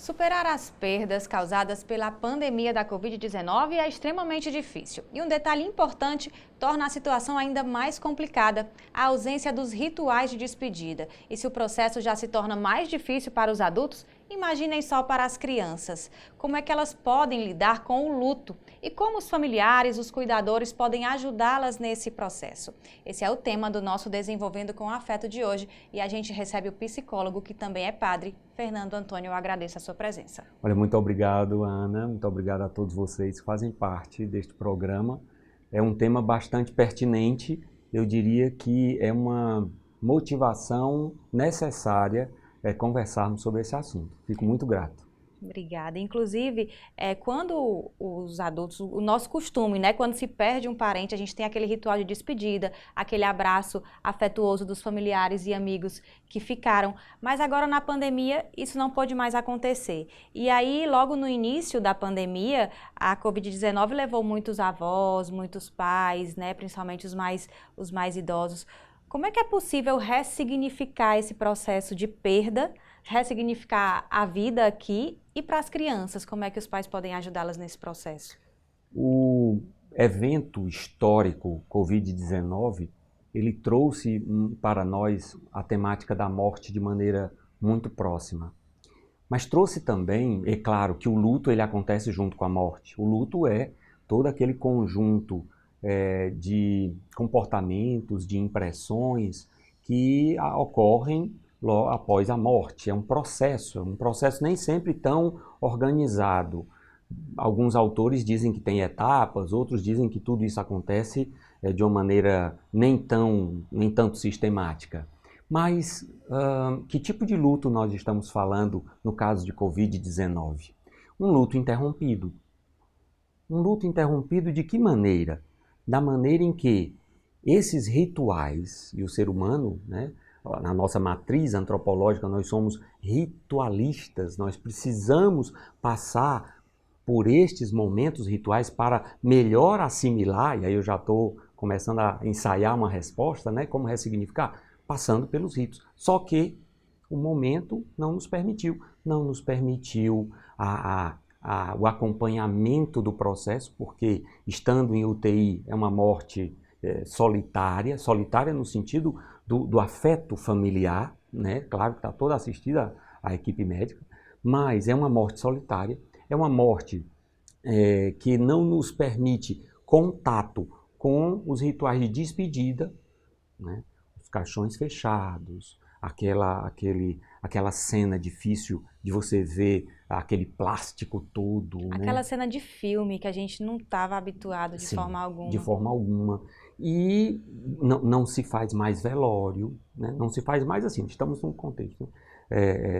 Superar as perdas causadas pela pandemia da Covid-19 é extremamente difícil. E um detalhe importante torna a situação ainda mais complicada: a ausência dos rituais de despedida. E se o processo já se torna mais difícil para os adultos, imaginem só para as crianças. Como é que elas podem lidar com o luto? E como os familiares, os cuidadores podem ajudá-las nesse processo? Esse é o tema do nosso Desenvolvendo com Afeto de hoje e a gente recebe o psicólogo, que também é padre, Fernando Antônio. Eu agradeço a sua presença. Olha, muito obrigado, Ana, muito obrigado a todos vocês que fazem parte deste programa. É um tema bastante pertinente, eu diria que é uma motivação necessária conversarmos sobre esse assunto. Fico muito grato. Obrigada. Inclusive, quando os adultos, o nosso costume, né, quando se perde um parente, a gente tem aquele ritual de despedida, aquele abraço afetuoso dos familiares e amigos que ficaram. Mas agora na pandemia, isso não pode mais acontecer. E aí, logo no início da pandemia, a Covid-19 levou muitos avós, muitos pais, né, principalmente os mais idosos. Como é que é possível ressignificar esse processo de perda, ressignificar a vida aqui e para as crianças? Como é que os pais podem ajudá-las nesse processo? O evento histórico Covid-19, ele trouxe para nós a temática da morte de maneira muito próxima. Mas trouxe também, é claro, que o luto ele acontece junto com a morte. O luto é todo aquele conjunto de comportamentos, de impressões que ocorrem logo após a morte. É um processo nem sempre tão organizado. Alguns autores dizem que tem etapas, outros dizem que tudo isso acontece de uma maneira nem tanto sistemática. Mas que tipo de luto nós estamos falando no caso de Covid-19? Um luto interrompido. Um luto interrompido de que maneira? Da maneira em que esses rituais, e o ser humano, né, na nossa matriz antropológica, nós somos ritualistas, nós precisamos passar por estes momentos rituais para melhor assimilar, e aí eu já estou começando a ensaiar uma resposta, né, como ressignificar, passando pelos ritos. Só que o momento não nos permitiu o acompanhamento do processo, porque estando em UTI é uma morte solitária no sentido do afeto familiar, né? Claro que está toda assistida a equipe médica, mas é uma morte solitária, é uma morte que não nos permite contato com os rituais de despedida, né? Os caixões fechados, aquela cena difícil de você ver aquele plástico todo, Aquela né? cena de filme que a gente não estava habituado de Sim, forma de alguma. forma alguma. E não se faz mais velório, né? Não se faz mais assim, estamos num contexto.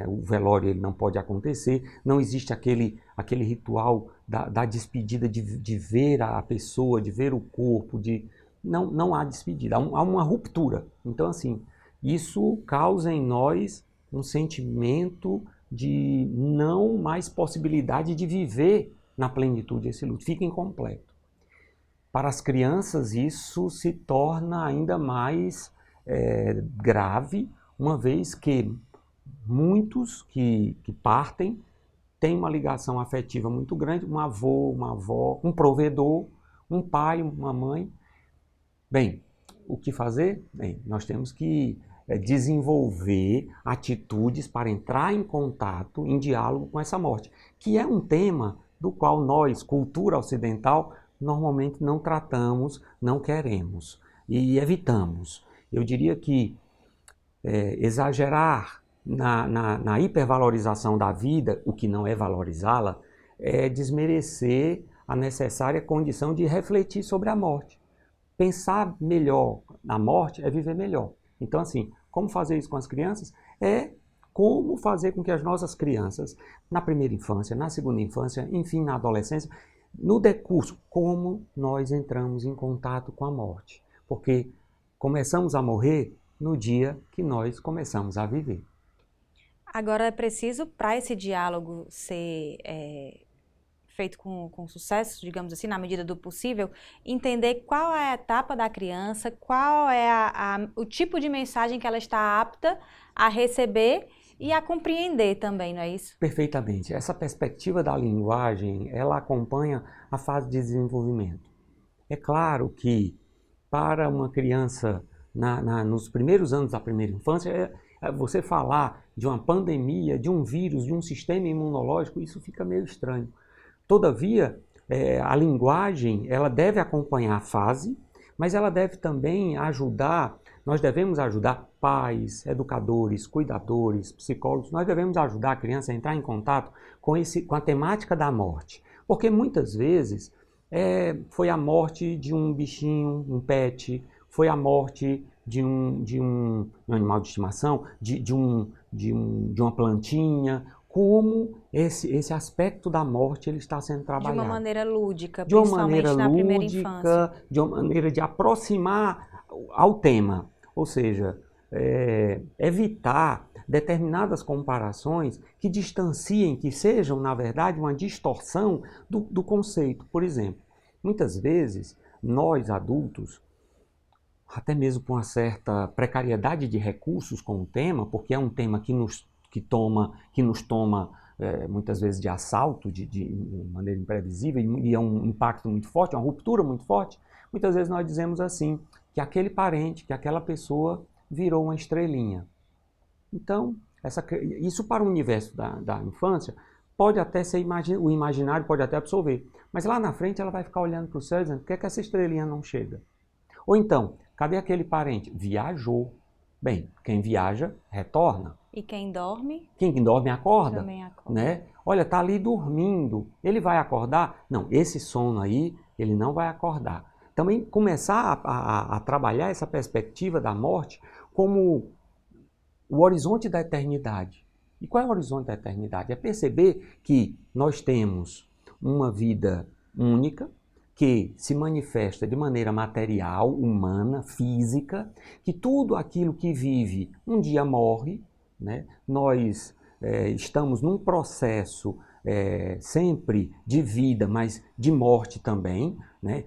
O velório ele não pode acontecer, não existe aquele ritual da despedida, de ver a pessoa, de ver o corpo, não há despedida, há uma ruptura. Então, assim, isso causa em nós um sentimento de não mais possibilidade de viver na plenitude esse luto, fica incompleto. Para as crianças, isso se torna ainda mais grave, uma vez que muitos que partem têm uma ligação afetiva muito grande, um avô, uma avó, um provedor, um pai, uma mãe. Bem, o que fazer? Bem, nós temos que desenvolver atitudes para entrar em contato, em diálogo com essa morte, que é um tema do qual nós, cultura ocidental, normalmente não tratamos, não queremos e evitamos. Eu diria que exagerar na hipervalorização da vida, o que não é valorizá-la, é desmerecer a necessária condição de refletir sobre a morte. Pensar melhor na morte é viver melhor. Então, assim, como fazer isso com as crianças? É como fazer com que as nossas crianças, na primeira infância, na segunda infância, enfim, na adolescência, no decurso, como nós entramos em contato com a morte. Porque começamos a morrer no dia que nós começamos a viver. Agora é preciso, para esse diálogo ser feito com sucesso, digamos assim, na medida do possível, entender qual é a etapa da criança, qual é o tipo de mensagem que ela está apta a receber E a compreender também, não é isso? Perfeitamente. Essa perspectiva da linguagem, ela acompanha a fase de desenvolvimento. É claro que para uma criança nos primeiros anos da primeira infância, você falar de uma pandemia, de um vírus, de um sistema imunológico, isso fica meio estranho. Todavia, a linguagem, ela deve acompanhar a fase, mas ela deve também ajudar, nós devemos ajudar pais, educadores, cuidadores, psicólogos, nós devemos ajudar a criança a entrar em contato com a temática da morte. Porque muitas vezes foi a morte de um bichinho, um pet, foi a morte de um animal de estimação, de uma plantinha, como esse aspecto da morte ele está sendo trabalhado. De uma maneira lúdica, de uma principalmente maneira na primeira lúdica, infância. de uma maneira de aproximar ao tema, ou seja, evitar determinadas comparações que distanciem, que sejam, na verdade, uma distorção do conceito. Por exemplo, muitas vezes, nós adultos, até mesmo com uma certa precariedade de recursos com o tema, porque é um tema que nos toma muitas vezes de assalto, de maneira imprevisível, e é um impacto muito forte, uma ruptura muito forte, muitas vezes nós dizemos assim, que aquele parente, que aquela pessoa virou uma estrelinha. Então, isso para o universo da infância, pode até ser o imaginário pode até absorver, mas lá na frente ela vai ficar olhando para o céu e dizendo, por que é que essa estrelinha não chega? Ou então, cadê aquele parente? Viajou. Bem, quem viaja, retorna. E quem dorme? Quem dorme acorda. Também acorda. Né? Olha, está ali dormindo. Ele vai acordar? Não, esse sono aí, ele não vai acordar. Também começar a trabalhar essa perspectiva da morte como o horizonte da eternidade. E qual é o horizonte da eternidade? É perceber que nós temos uma vida única, que se manifesta de maneira material, humana, física, que tudo aquilo que vive um dia morre, né? Nós estamos num processo sempre de vida, mas de morte também, né?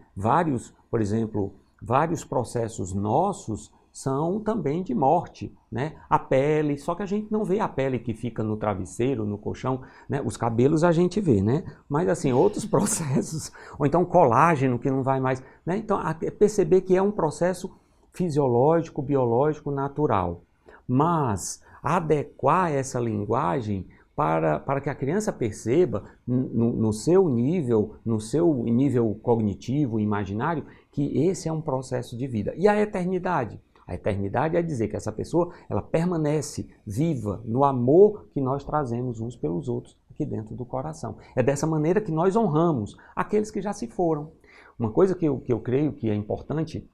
Por exemplo, vários processos nossos são também de morte, né? A pele, só que a gente não vê a pele que fica no travesseiro, no colchão, né? Os cabelos a gente vê, né? Mas assim, outros processos, ou então colágeno que não vai mais, né? Então, perceber que é um processo fisiológico, biológico, natural. Mas adequar essa linguagem para que a criança perceba no seu nível cognitivo, imaginário, que esse é um processo de vida. E a eternidade? A eternidade é dizer que essa pessoa ela permanece viva no amor que nós trazemos uns pelos outros aqui dentro do coração. É dessa maneira que nós honramos aqueles que já se foram. Uma coisa que eu creio que é importante,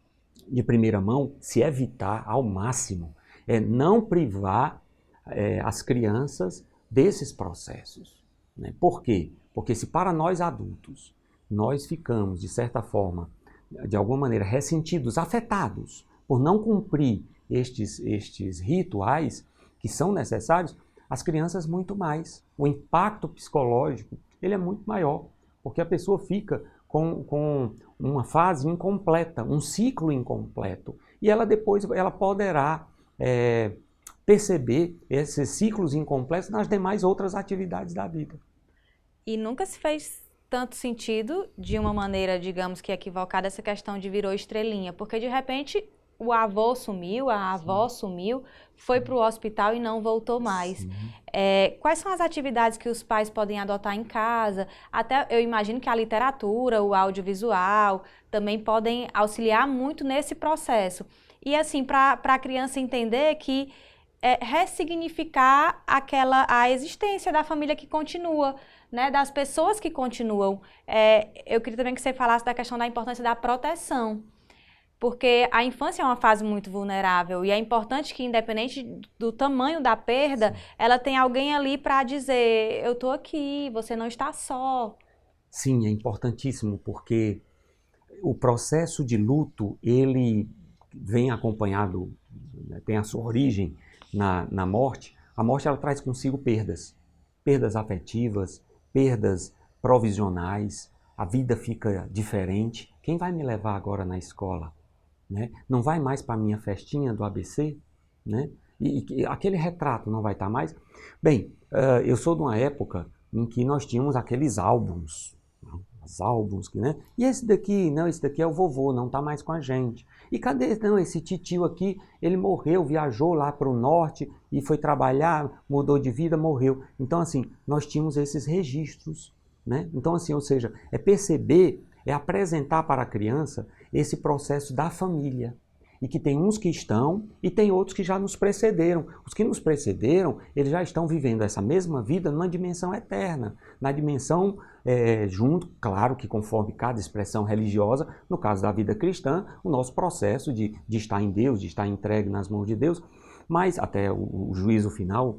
de primeira mão, se evitar ao máximo, é não privar as crianças desses processos. Né? Por quê? Porque se para nós adultos nós ficamos, de certa forma, de alguma maneira ressentidos, afetados, por não cumprir estes rituais que são necessários, as crianças muito mais. O impacto psicológico ele é muito maior, porque a pessoa fica com uma fase incompleta, um ciclo incompleto. E ela depois poderá perceber esses ciclos incompletos nas demais outras atividades da vida. E nunca se fez tanto sentido, de uma maneira, digamos que equivocada, essa questão de virou estrelinha, porque de repente o avô sumiu, a avó sumiu, foi para o hospital e não voltou mais. Quais são as atividades que os pais podem adotar em casa? Até eu imagino que a literatura, o audiovisual, também podem auxiliar muito nesse processo. E assim, para a criança entender que ressignificar a existência da família que continua, né, das pessoas que continuam. Eu queria também que você falasse da questão da importância da proteção. Porque a infância é uma fase muito vulnerável e é importante que, independente do tamanho da perda, ela tenha alguém ali para dizer, eu estou aqui, você não está só. Sim, é importantíssimo, porque o processo de luto, ele vem acompanhado, tem a sua origem na morte. A morte ela traz consigo perdas, perdas afetivas, perdas provisionais, a vida fica diferente. Quem vai me levar agora na escola? Né? Não vai mais para a minha festinha do ABC? Né? E aquele retrato não vai estar mais? Bem, eu sou de uma época em que nós tínhamos aqueles álbuns, os álbuns, né? E esse daqui, não, esse daqui é o vovô, não está mais com a gente. E cadê, não, esse titio aqui, ele morreu, viajou lá para o norte e foi trabalhar, mudou de vida, morreu. Então, assim, nós tínhamos esses registros, né? Então, assim, ou seja, é perceber, é apresentar para a criança esse processo da família. E que tem uns que estão e tem outros que já nos precederam. Os que nos precederam, eles já estão vivendo essa mesma vida numa dimensão eterna. Na dimensão, junto, claro que conforme cada expressão religiosa, no caso da vida cristã, o nosso processo de estar em Deus, de estar entregue nas mãos de Deus, mas até o juízo final.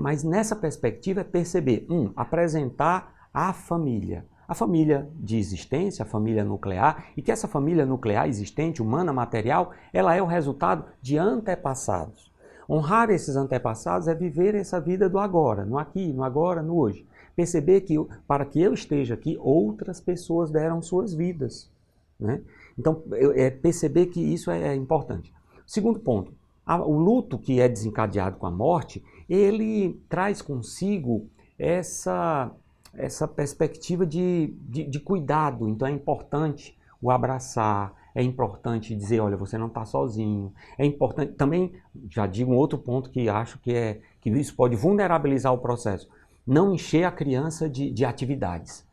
Mas nessa perspectiva é perceber, apresentar a família. A família de existência, a família nuclear, e que essa família nuclear existente, humana, material, ela é o resultado de antepassados. Honrar esses antepassados é viver essa vida do agora, no aqui, no agora, no hoje. Perceber que para que eu esteja aqui, outras pessoas deram suas vidas, né? Então, perceber que isso é importante. Segundo ponto, o luto que é desencadeado com a morte, ele traz consigo essa perspectiva de cuidado. Então é importante o abraçar, é importante dizer, olha, você não está sozinho. É importante, também, já digo um outro ponto que acho que isso pode vulnerabilizar o processo, não encher a criança de atividades,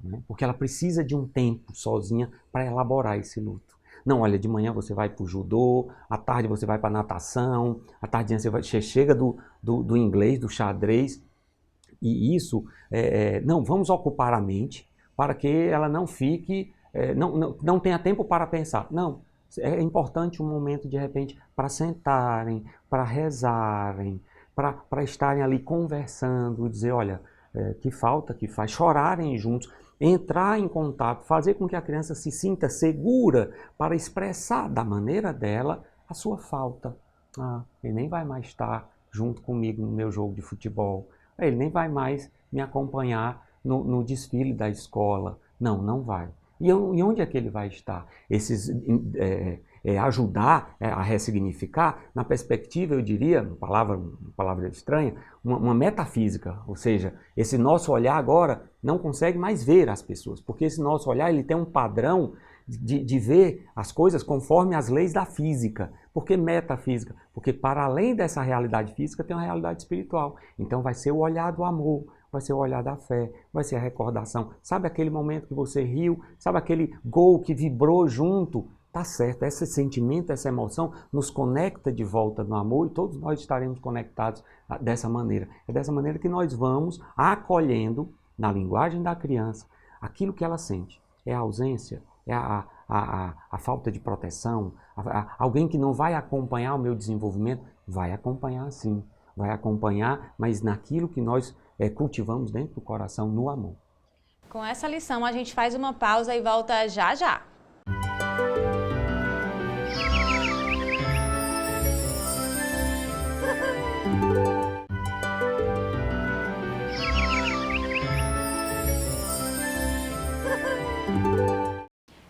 né? Porque ela precisa de um tempo sozinha para elaborar esse luto. Não, olha, de manhã você vai para o judô, à tarde você vai para a natação, à tarde você chega do inglês, do xadrez. E isso, não, vamos ocupar a mente para que ela não fique, não tenha tempo para pensar. Não, é importante um momento de repente para sentarem, para rezarem, para estarem ali conversando, dizer, olha, que falta que faz, chorarem juntos, entrar em contato, fazer com que a criança se sinta segura para expressar da maneira dela a sua falta. Ele nem vai mais estar junto comigo no meu jogo de futebol. Ele nem vai mais me acompanhar no desfile da escola. Não, não vai. E onde é que ele vai estar? Ajudar a ressignificar, na perspectiva, eu diria, palavra estranha, uma metafísica. Ou seja, esse nosso olhar agora não consegue mais ver as pessoas, porque esse nosso olhar ele tem um padrão de ver as coisas conforme as leis da física. Por que metafísica? Porque para além dessa realidade física tem uma realidade espiritual. Então vai ser o olhar do amor, vai ser o olhar da fé, vai ser a recordação. Sabe aquele momento que você riu? Sabe aquele gol que vibrou junto? Tá certo, esse sentimento, essa emoção nos conecta de volta no amor e todos nós estaremos conectados dessa maneira. É dessa maneira que nós vamos acolhendo, na linguagem da criança, aquilo que ela sente. É a ausência, é a falta de proteção, alguém que não vai acompanhar o meu desenvolvimento, vai acompanhar sim, vai acompanhar, mas naquilo que nós cultivamos dentro do coração, no amor. Com essa lição a gente faz uma pausa e volta já já.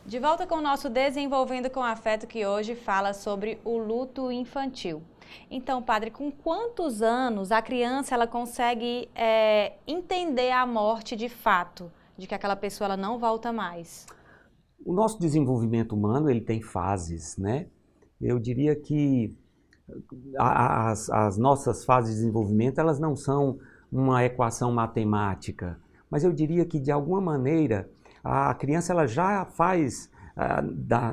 De volta com o nosso Desenvolvendo com Afeto, que hoje fala sobre o luto infantil. Então, padre, com quantos anos a criança ela consegue entender a morte de fato, de que aquela pessoa ela não volta mais? O nosso desenvolvimento humano ele tem fases, né? Eu diria que as nossas fases de desenvolvimento elas não são uma equação matemática, mas eu diria que de alguma maneira a criança ela já faz,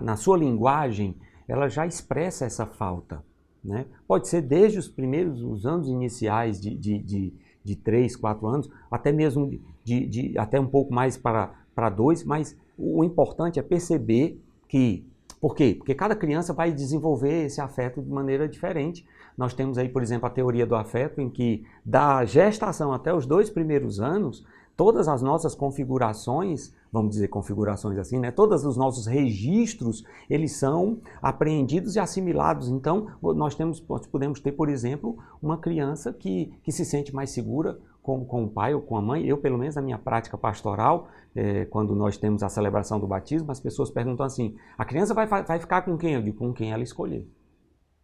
na sua linguagem, ela já expressa essa falta, né? Pode ser desde os anos iniciais de 3, 4 anos, até mesmo até um pouco mais para 2, mas o importante é perceber que... Por quê? Porque cada criança vai desenvolver esse afeto de maneira diferente. Nós temos aí, por exemplo, a teoria do afeto, em que da gestação até os 2 primeiros anos, todas as nossas configurações, vamos dizer configurações assim, né? Todos os nossos registros, eles são apreendidos e assimilados. Então, nós podemos ter, por exemplo, uma criança que se sente mais segura com o pai ou com a mãe. Eu, pelo menos, na minha prática pastoral, quando nós temos a celebração do batismo, as pessoas perguntam assim, a criança vai ficar com quem? Eu digo, com quem ela escolher,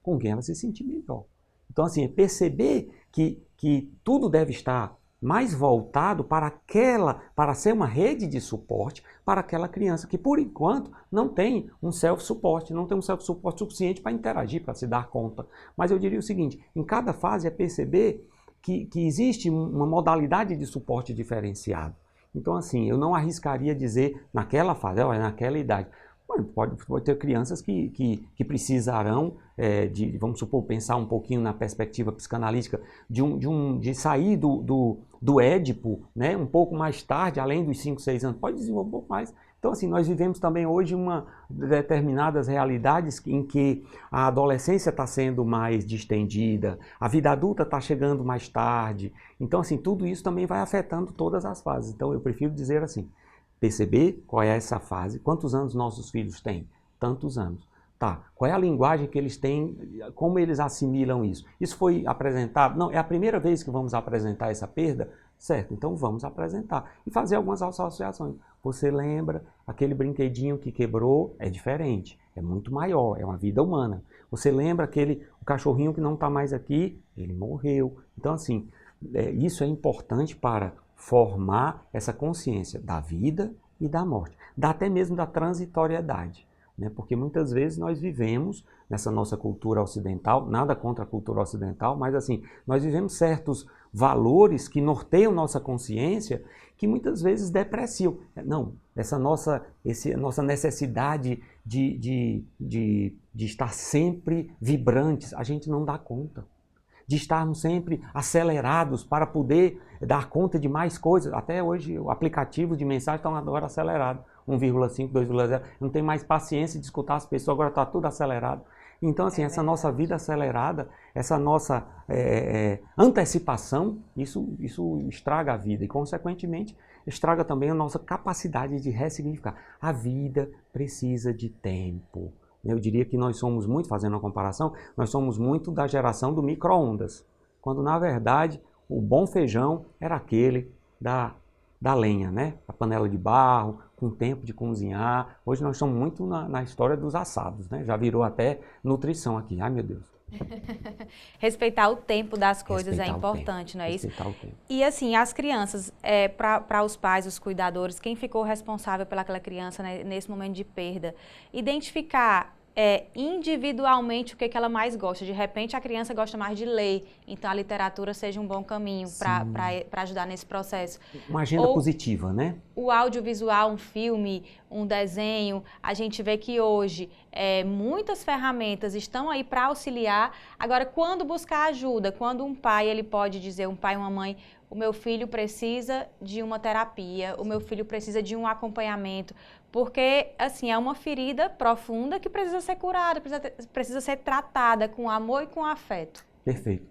com quem ela se sentir melhor. Então, assim, é perceber que tudo deve estar mais voltado para ser uma rede de suporte para aquela criança que, por enquanto, não tem um self-suporte, não tem um self-suporte suficiente para interagir, para se dar conta. Mas eu diria o seguinte, em cada fase é perceber que existe uma modalidade de suporte diferenciado. Então, assim, eu não arriscaria dizer naquela fase, naquela idade. Pode ter crianças que precisarão vamos supor, pensar um pouquinho na perspectiva psicanalítica, de sair do Édipo, né, um pouco mais tarde, além dos 5, 6 anos, pode desenvolver um pouco mais. Então, assim, nós vivemos também hoje determinadas realidades em que a adolescência está sendo mais distendida, a vida adulta está chegando mais tarde. Então, assim, tudo isso também vai afetando todas as fases. Então, eu prefiro dizer assim, perceber qual é essa fase, quantos anos nossos filhos têm? Tantos anos. Tá, qual é a linguagem que eles têm, como eles assimilam isso? Isso foi apresentado? Não, é a primeira vez que vamos apresentar essa perda? Certo, então vamos apresentar e fazer algumas associações. Você lembra, aquele brinquedinho que quebrou é diferente, é muito maior, é uma vida humana. Você lembra o cachorrinho que não está mais aqui? Ele morreu. Então, assim, isso é importante para formar essa consciência da vida e da morte, até mesmo da transitoriedade. Porque muitas vezes nós vivemos nessa nossa cultura ocidental, nada contra a cultura ocidental, mas assim, nós vivemos certos valores que norteiam nossa consciência que muitas vezes depreciam. Não, essa nossa necessidade de estar sempre vibrantes, a gente não dá conta. De estarmos sempre acelerados para poder dar conta de mais coisas. Até hoje, o aplicativo de mensagem está agora acelerado. 1,5, 2,0. Não tem mais paciência de escutar as pessoas, agora está tudo acelerado. Então, assim, essa nossa vida acelerada, essa nossa antecipação, isso estraga a vida e, consequentemente, estraga também a nossa capacidade de ressignificar. A vida precisa de tempo. Eu diria que nós somos muito, fazendo uma comparação, nós somos muito da geração do micro-ondas, quando, na verdade, o bom feijão era aquele da lenha, né? A panela de barro, com tempo de cozinhar. Hoje nós estamos muito na história dos assados, né? Já virou até nutrição aqui. Ai, meu Deus. Respeitar o tempo das coisas é importante, não é isso? Respeitar o tempo. E assim, as crianças, para os pais, os cuidadores, quem ficou responsável pelaquela criança, né, nesse momento de perda, identificar individualmente o que ela mais gosta. De repente a criança gosta mais de ler, então a literatura seja um bom caminho para ajudar nesse processo. Uma agenda positiva, né? O audiovisual, um filme, um desenho, a gente vê que hoje muitas ferramentas estão aí para auxiliar. Agora, quando buscar ajuda, quando um pai, ele pode dizer, um pai e uma mãe, o meu filho precisa de uma terapia, o meu filho precisa de um acompanhamento, porque, assim, é uma ferida profunda que precisa ser curada, precisa ser tratada com amor e com afeto. Perfeito.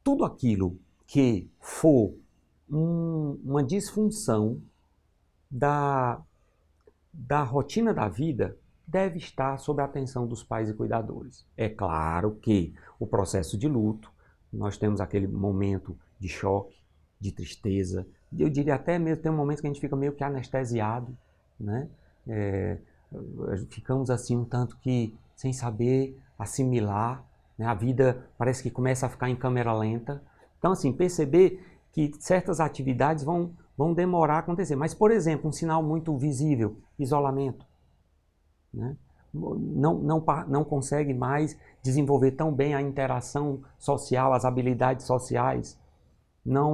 Tudo aquilo que for uma disfunção da rotina da vida deve estar sob a atenção dos pais e cuidadores. É claro que o processo de luto, nós temos aquele momento de choque, de tristeza, eu diria até mesmo, tem um momento que a gente fica meio que anestesiado, né? Ficamos assim um tanto que sem saber assimilar, né? A vida parece que começa a ficar em câmera lenta. Então, assim, perceber que certas atividades vão demorar a acontecer. Mas, por exemplo, um sinal muito visível, isolamento, né? Não consegue mais desenvolver tão bem a interação social, as habilidades sociais,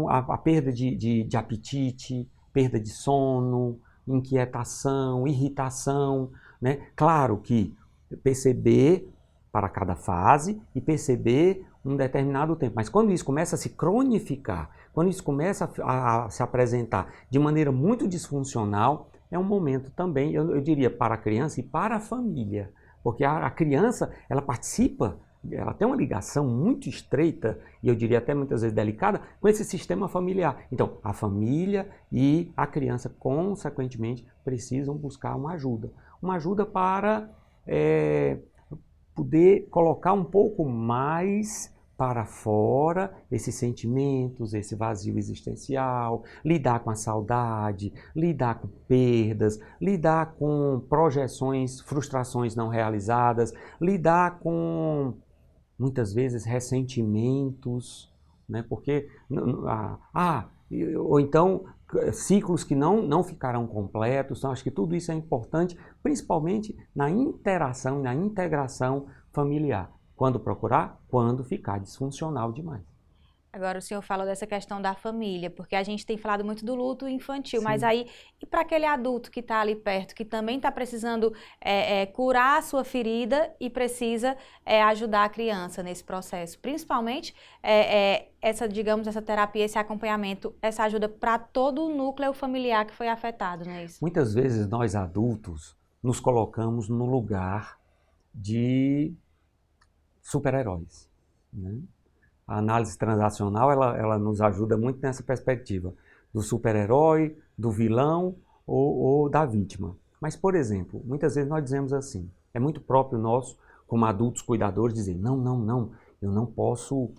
a perda de apetite, perda de sono, inquietação, irritação, né? Claro que perceber para cada fase e perceber um determinado tempo. Mas quando isso começa a se cronificar, quando isso começa a se apresentar de maneira muito disfuncional, é um momento também, eu diria, para a criança e para a família. Porque a criança, ela participa, ela tem uma ligação muito estreita, e eu diria até muitas vezes delicada, com esse sistema familiar. Então, a família e a criança, consequentemente, precisam buscar uma ajuda. Uma ajuda para poder colocar um pouco mais para fora esses sentimentos, esse vazio existencial, lidar com a saudade, lidar com perdas, lidar com projeções, frustrações não realizadas, lidar com muitas vezes ressentimentos, né? Porque, ou então ciclos que não ficarão completos. Então, acho que tudo isso é importante, principalmente na interação, na integração familiar. Quando procurar, quando ficar disfuncional demais. Agora o senhor fala dessa questão da família, porque a gente tem falado muito do luto infantil, mas Sim. aí, e para aquele adulto que está ali perto, que também está precisando curar a sua ferida e precisa ajudar a criança nesse processo? Principalmente essa, digamos, essa terapia, esse acompanhamento, essa ajuda para todo o núcleo familiar que foi afetado, não é isso? Muitas vezes nós adultos nos colocamos no lugar de super-heróis, né? A análise transacional, ela nos ajuda muito nessa perspectiva do super-herói, do vilão ou da vítima. Mas, por exemplo, muitas vezes nós dizemos assim, é muito próprio nosso, como adultos cuidadores, dizer, não, não, não, eu não posso,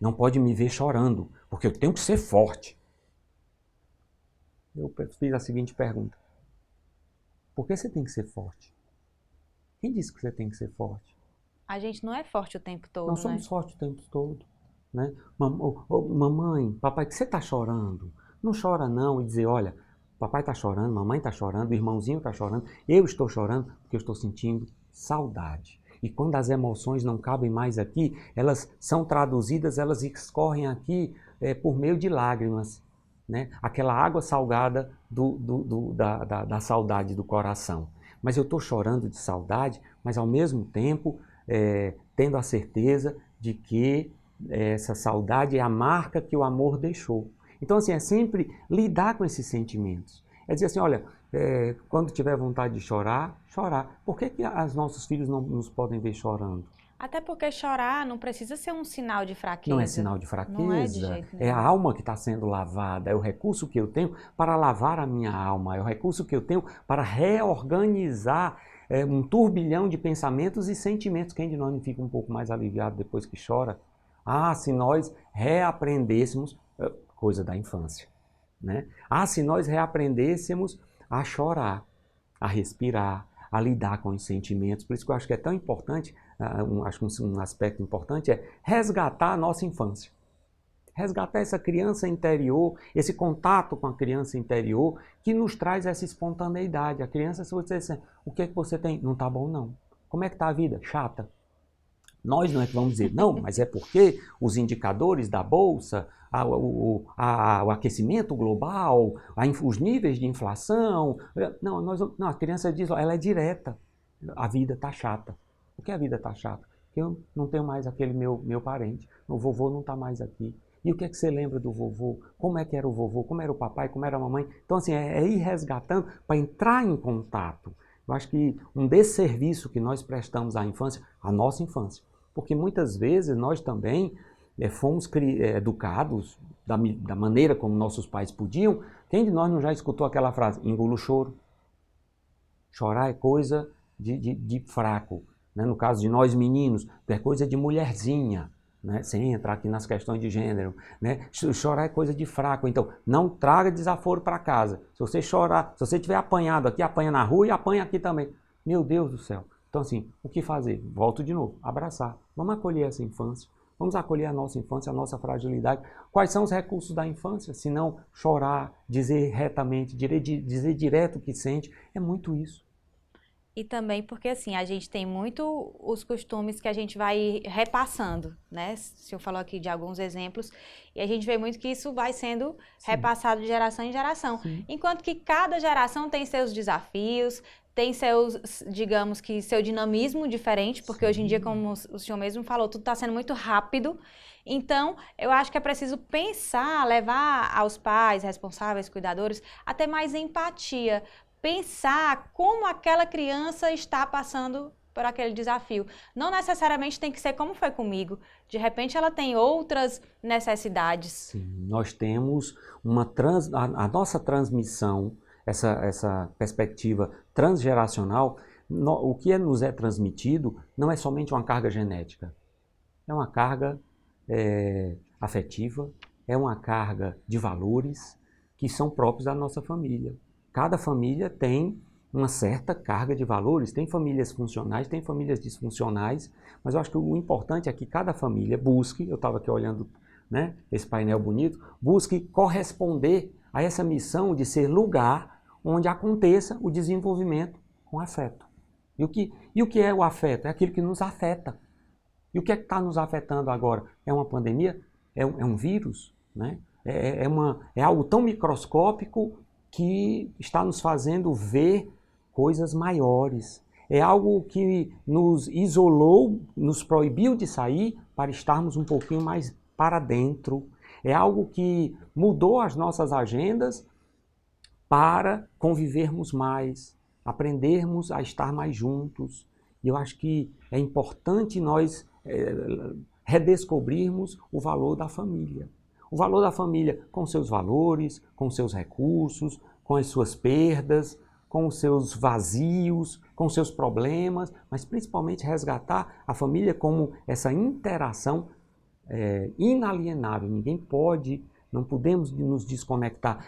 não pode me ver chorando, porque eu tenho que ser forte. Eu fiz a seguinte pergunta, por que você tem que ser forte? Quem disse que você tem que ser forte? A gente não é forte o tempo Não todo, né? somos fortes o tempo todo, né? Mamãe, papai, que você está chorando? Não chora não. E dizer, olha, papai está chorando, mamãe está chorando, o irmãozinho está chorando, eu estou chorando porque eu estou sentindo saudade. E quando as emoções não cabem mais aqui, elas são traduzidas, elas escorrem aqui por meio de lágrimas, né? Aquela água salgada da saudade do coração. Mas eu estou chorando de saudade, mas ao mesmo tempo tendo a certeza de que essa saudade é a marca que o amor deixou. Então, assim, é sempre lidar com esses sentimentos. É dizer assim, olha, quando tiver vontade de chorar, chorar. Por que os nossos filhos não nos podem ver chorando? Até porque chorar não precisa ser um sinal de Não é fraqueza. sinal de Não é de fraqueza, jeito é a nenhum. alma que está sendo lavada, é o recurso que eu tenho para lavar a minha alma, é o recurso que eu tenho para reorganizar um turbilhão de pensamentos e sentimentos. Quem de nós não fica um pouco mais aliviado depois que chora? Ah, se nós reaprendêssemos, coisa da infância, né? Ah, se nós reaprendêssemos a chorar, a respirar, a lidar com os sentimentos. Por isso que eu acho que é tão importante, acho que um aspecto importante é resgatar a nossa infância. Resgatar essa criança interior, esse contato com a criança interior que nos traz essa espontaneidade. A criança, se você disser, o que é que você tem? Não tá bom não. Como é que tá a vida? Chata. Nós não é que vamos dizer, não, mas é porque os indicadores da Bolsa, o aquecimento global, os níveis de inflação. Não, não, a criança diz, ela é direta. A vida está chata. Por que a vida está chata? Porque eu não tenho mais aquele meu parente. O vovô não está mais aqui. E o que é que você lembra do vovô? Como é que era o vovô? Como era o papai? Como era a mamãe? Então, assim, é ir resgatando para entrar em contato. Eu acho que um desserviço que nós prestamos à infância, à nossa infância, porque muitas vezes nós também fomos educados da maneira como nossos pais podiam. Quem de nós não já escutou aquela frase, engula o choro? Chorar é coisa de fraco. Né? No caso de nós meninos, é coisa de mulherzinha. Né? Sem entrar aqui nas questões de gênero. Né? Chorar é coisa de fraco. Então, não traga desaforo para casa. Se você chorar, se você tiver apanhado aqui, apanha na rua e apanha aqui também. Meu Deus do céu. Então, assim, o que fazer? Volto de novo, abraçar. Vamos acolher essa infância. Vamos acolher a nossa infância, a nossa fragilidade. Quais são os recursos da infância? Se não chorar, dizer retamente, dizer direto o que sente. É muito isso. E também porque, assim, a gente tem muito os costumes que a gente vai repassando, né? O senhor falou aqui de alguns exemplos, e a gente vê muito que isso vai sendo repassado de geração em geração. Sim. Enquanto que cada geração tem seus desafios, tem seus, digamos que, seu dinamismo diferente, porque hoje em dia, como o senhor mesmo falou, tudo está sendo muito rápido. Então, eu acho que é preciso pensar, levar aos pais, responsáveis, cuidadores, a ter mais empatia, pensar como aquela criança está passando por aquele desafio. Não necessariamente tem que ser como foi comigo. De repente ela tem outras necessidades. Sim, nós temos a nossa transmissão, essa perspectiva transgeracional, o que nos é transmitido não é somente uma carga genética, é uma carga afetiva, é uma carga de valores que são próprios da nossa família. Cada família tem uma certa carga de valores. Tem famílias funcionais, tem famílias disfuncionais, mas eu acho que o importante é que cada família busque, eu estava aqui olhando, né, esse painel bonito, busque corresponder a essa missão de ser lugar onde aconteça o desenvolvimento com afeto. E o que é o afeto? É aquilo que nos afeta. E o que é que está nos afetando agora? É uma pandemia? É um vírus? Né? É algo tão microscópico que está nos fazendo ver coisas maiores. É algo que nos isolou, nos proibiu de sair para estarmos um pouquinho mais para dentro. É algo que mudou as nossas agendas para convivermos mais, aprendermos a estar mais juntos. E eu acho que é importante nós redescobrirmos o valor da família. O valor da família com seus valores, com seus recursos, com as suas perdas, com os seus vazios, com os seus problemas, mas principalmente resgatar a família como essa interação inalienável. Ninguém pode, não podemos nos desconectar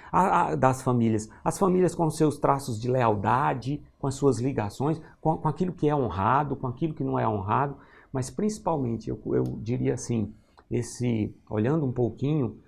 das famílias. As famílias com seus traços de lealdade, com as suas ligações, com aquilo que é honrado, com aquilo que não é honrado, mas principalmente, eu diria assim, olhando um pouquinho,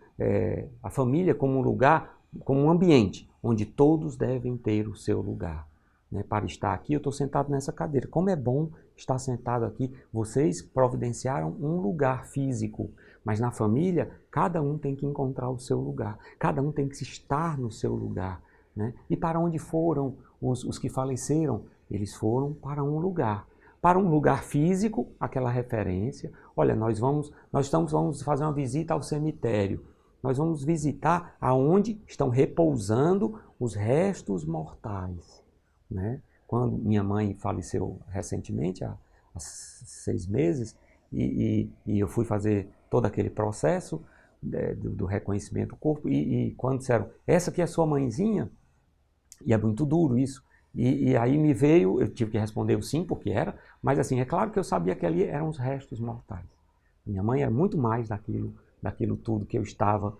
a família como um lugar, como um ambiente, onde todos devem ter o seu lugar. Né? Para estar aqui, eu estou sentado nessa cadeira. Como é bom estar sentado aqui. Vocês providenciaram um lugar físico, mas na família, cada um tem que encontrar o seu lugar. Cada um tem que estar no seu lugar. Né? E para onde foram os que faleceram? Eles foram para um lugar. Para um lugar físico, aquela referência. Olha, nós vamos fazer uma visita ao cemitério. Nós vamos visitar aonde estão repousando os restos mortais. Né? Quando minha mãe faleceu recentemente, há 6 meses, e eu fui fazer todo aquele processo do reconhecimento do corpo, e quando disseram, essa aqui é sua mãezinha, e é muito duro isso, e aí me veio, eu tive que responder o sim, porque era, mas assim, é claro que eu sabia que ali eram os restos mortais. Minha mãe é muito mais daquilo tudo que eu estava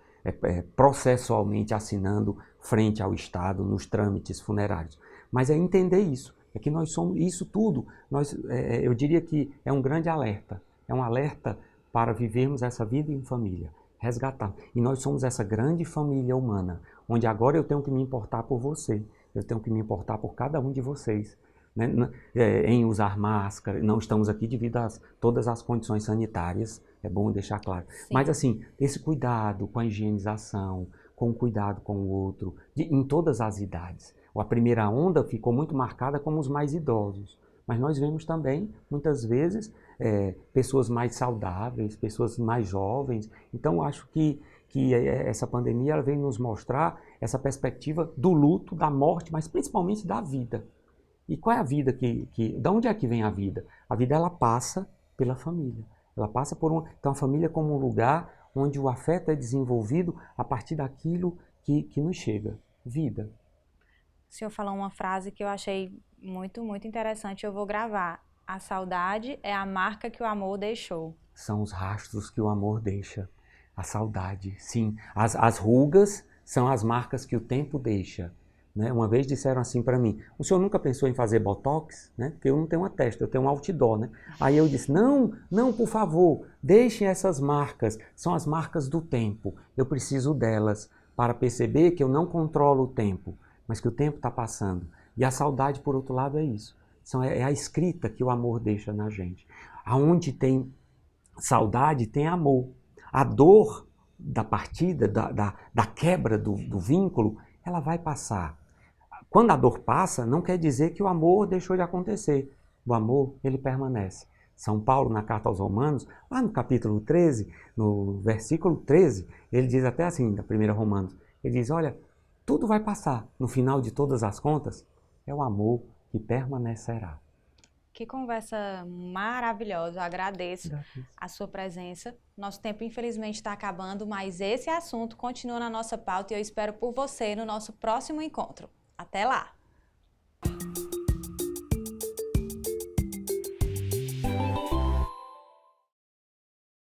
processualmente assinando frente ao Estado nos trâmites funerários. Mas é entender isso, é que nós somos isso tudo, eu diria que é um grande alerta, é um alerta para vivermos essa vida em família, resgatar. E nós somos essa grande família humana, onde agora eu tenho que me importar por você, eu tenho que me importar por cada um de vocês, né? Em usar máscara, não estamos aqui devido a todas as condições sanitárias, é bom deixar claro. Sim. Mas assim, esse cuidado com a higienização, com o cuidado com o outro, em todas as idades. A primeira onda ficou muito marcada como os mais idosos, mas nós vemos também, muitas vezes, pessoas mais saudáveis, pessoas mais jovens. Então, acho que essa pandemia ela veio nos mostrar essa perspectiva do luto, da morte, mas principalmente da vida. E qual é a vida de onde é que vem a vida? A vida, ela passa pela família. Ela passa então a família como um lugar onde o afeto é desenvolvido a partir daquilo que nos chega. Vida. O senhor falou uma frase que eu achei muito, muito interessante, eu vou gravar. A saudade é a marca que o amor deixou. São os rastros que o amor deixa. A saudade, sim. As rugas são as marcas que o tempo deixa. Né? Uma vez disseram assim para mim, o senhor nunca pensou em fazer botox? Né? Porque eu não tenho uma testa, eu tenho um outdoor. Né? Aí eu disse, não, por favor, deixem essas marcas, são as marcas do tempo. Eu preciso delas para perceber que eu não controlo o tempo, mas que o tempo está passando. E a saudade, por outro lado, é isso. É a escrita que o amor deixa na gente. Aonde tem saudade, tem amor. A dor da partida, da quebra do vínculo, ela vai passar. Quando a dor passa, não quer dizer que o amor deixou de acontecer. O amor, ele permanece. São Paulo, na carta aos Romanos, lá no capítulo 13, no versículo 13, ele diz até assim, da primeira Romanos, ele diz, olha, tudo vai passar. No final de todas as contas, é o amor que permanecerá. Que conversa maravilhosa. Eu agradeço a sua presença. Nosso tempo, infelizmente, está acabando, mas esse assunto continua na nossa pauta e eu espero por você no nosso próximo encontro. Até lá!